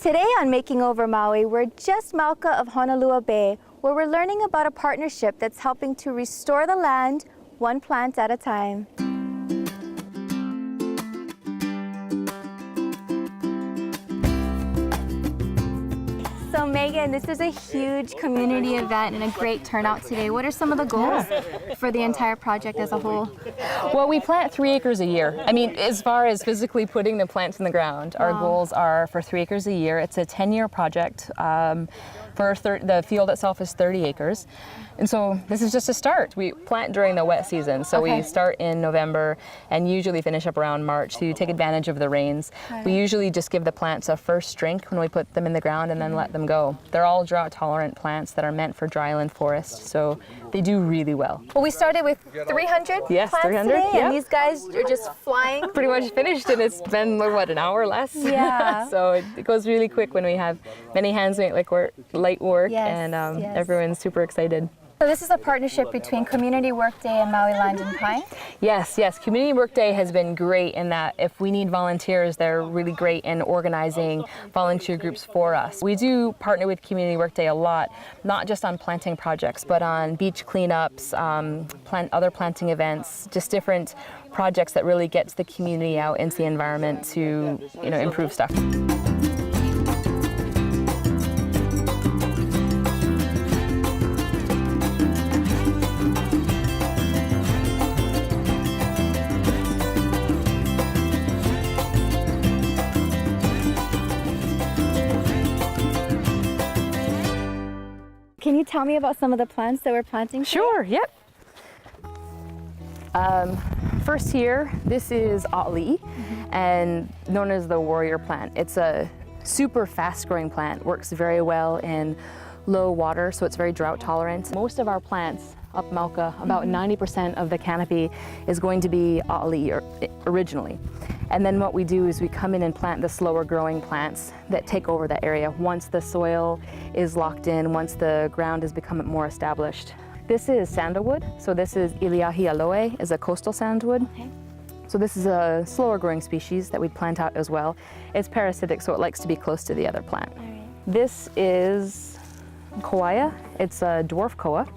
Today on Making Over Maui, we're just Malka of Honolua Bay, where we're learning about a partnership that's helping to restore the land one plant at a time. So Megan, this is a huge community event and a great turnout today. What are some of the goals for the entire project as a whole? Well, we plant 3 acres a year. I mean, as far as physically putting the plants in the ground, our goals are for 3 acres a year. It's a 10-year project. The field itself is 30 acres. And so this is just a start. We plant during the wet season. So we start in November and usually finish up around March to take advantage of the rains. We usually just give the plants a first drink when we put them in the ground and then let them go. They're all drought tolerant plants that are meant for dryland forest. So they do really well. Well, we started with 300 yes, plants 300, today, yep. and these guys are just flying. Pretty much finished, and it's been, what, an hour less? Yeah. So it goes really quick when we have many hands make light work, Yes, and yes. everyone's super excited. So this is a partnership between Community Workday and Maui Land and Pine? Yes. Community Workday has been great in that if we need volunteers, they're really great in organizing volunteer groups for us. We do partner with Community Workday a lot, not just on planting projects, but on beach cleanups, other planting events, just different projects that really gets the community out into the environment to, improve stuff. Can you tell me about some of the plants that we're planting today? Sure, yep. First here, this is A'ali'i, and known as the warrior plant. It's a super fast growing plant, works very well in low water, so it's very drought tolerant. Most of our plants up Malka, about 90% of the canopy is going to be A'ali'i originally. And then what we do is we come in and plant the slower growing plants that take over that area once the soil is locked in, once the ground has become more established. This is sandalwood, so this is Iliahi aloe, is a coastal sandalwood. Okay. So this is a slower growing species that we plant out as well. It's parasitic, so it likes to be close to the other plant. All right. This is koa. It's a dwarf koa.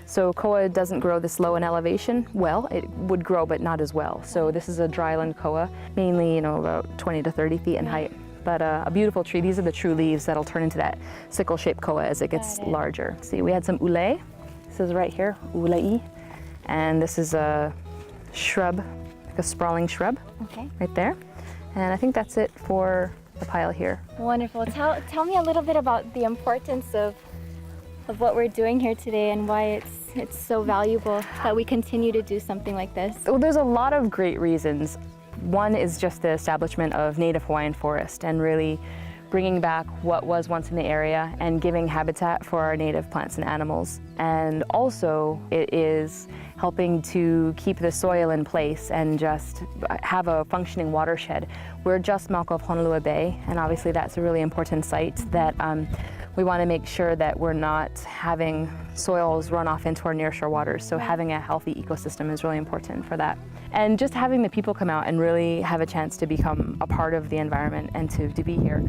So koa doesn't grow this low in elevation. Well, it would grow, but not as well. So this is a dryland koa, mainly, about 20 to 30 feet in height. But a beautiful tree. These are the true leaves that'll turn into that sickle-shaped koa as it gets larger. See, we had some ule. This is right here, ulei. And this is a shrub, like a sprawling shrub, right there. And I think that's it for the pile here. Wonderful. Tell me a little bit about the importance of what we're doing here today and why it's so valuable that we continue to do something like this. Well, there's a lot of great reasons. One is just the establishment of native Hawaiian forest and really bringing back what was once in the area and giving habitat for our native plants and animals. And also it is helping to keep the soil in place and just have a functioning watershed. We're just Malka of Honolua Bay, and obviously that's a really important site that we want to make sure that we're not having soils run off into our nearshore waters. So having a healthy ecosystem is really important for that. And just having the people come out and really have a chance to become a part of the environment and to be here.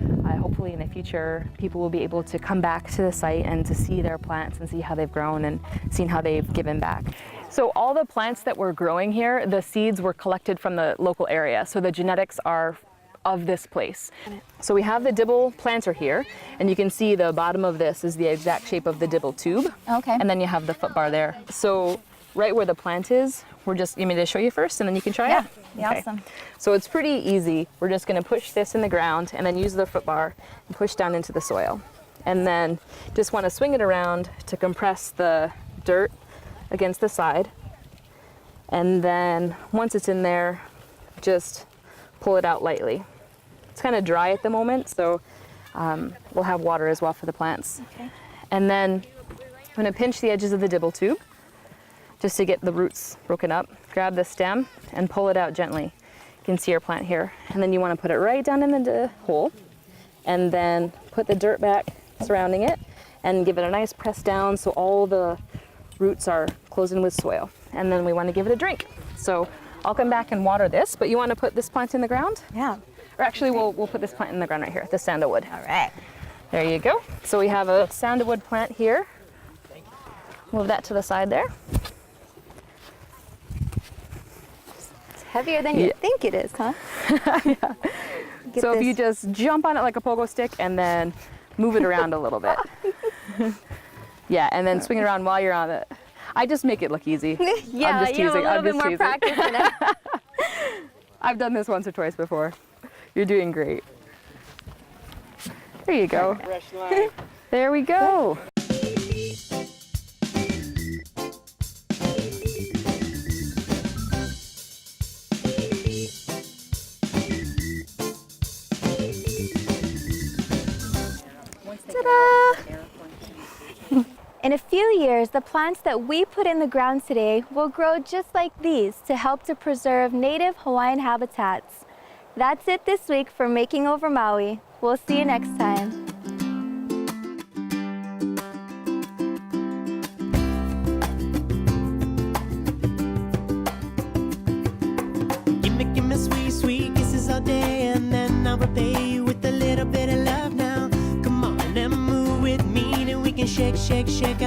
Hopefully in the future, people will be able to come back to the site and to see their plants and see how they've grown and seeing how they've given back. So all the plants that we're growing here, the seeds were collected from the local area. So the genetics are of this place. So we have the dibble planter here, and you can see the bottom of this is the exact shape of the dibble tube. Okay. And then you have the foot bar there. So right where the plant is, you want me to show you first and then you can try it? Yeah, awesome. So it's pretty easy. We're just gonna push this in the ground and then use the foot bar and push down into the soil. And then just wanna swing it around to compress the dirt against the side. And then once it's in there, just pull it out lightly. It's kind of dry at the moment, so we'll have water as well for the plants. Okay. And then I'm gonna pinch the edges of the dibble tube just to get the roots broken up. Grab the stem and pull it out gently. You can see your plant here. And then you wanna put it right down in the hole and then put the dirt back surrounding it and give it a nice press down so all the roots are closed in with soil. And then we wanna give it a drink. So I'll come back and water this, but you wanna put this plant in the ground? Yeah. Or actually, we'll put this plant in the ground right here, the sandalwood. All right. There you go. So we have a sandalwood plant here. Move that to the side there. It's heavier than you think it is, huh? Yeah. So if you just jump on it like a pogo stick and then move it around a little bit. Yeah, and then swing it around while you're on it. I just make it look easy. Yeah, I'm just you have a teasing. little I'm bit just more teasing. practice than I. I've done this once or twice before. You're doing great. There you go. Fresh line. There we go. Ta-da! In a few years, the plants that we put in the ground today will grow just like these to help to preserve native Hawaiian habitats. That's it this week for Making Over Maui. We'll see you next time. Give me sweet, sweet kisses all day, and then I'll repay you with a little bit of love now. Come on and move with me, then we can shake, shake, shake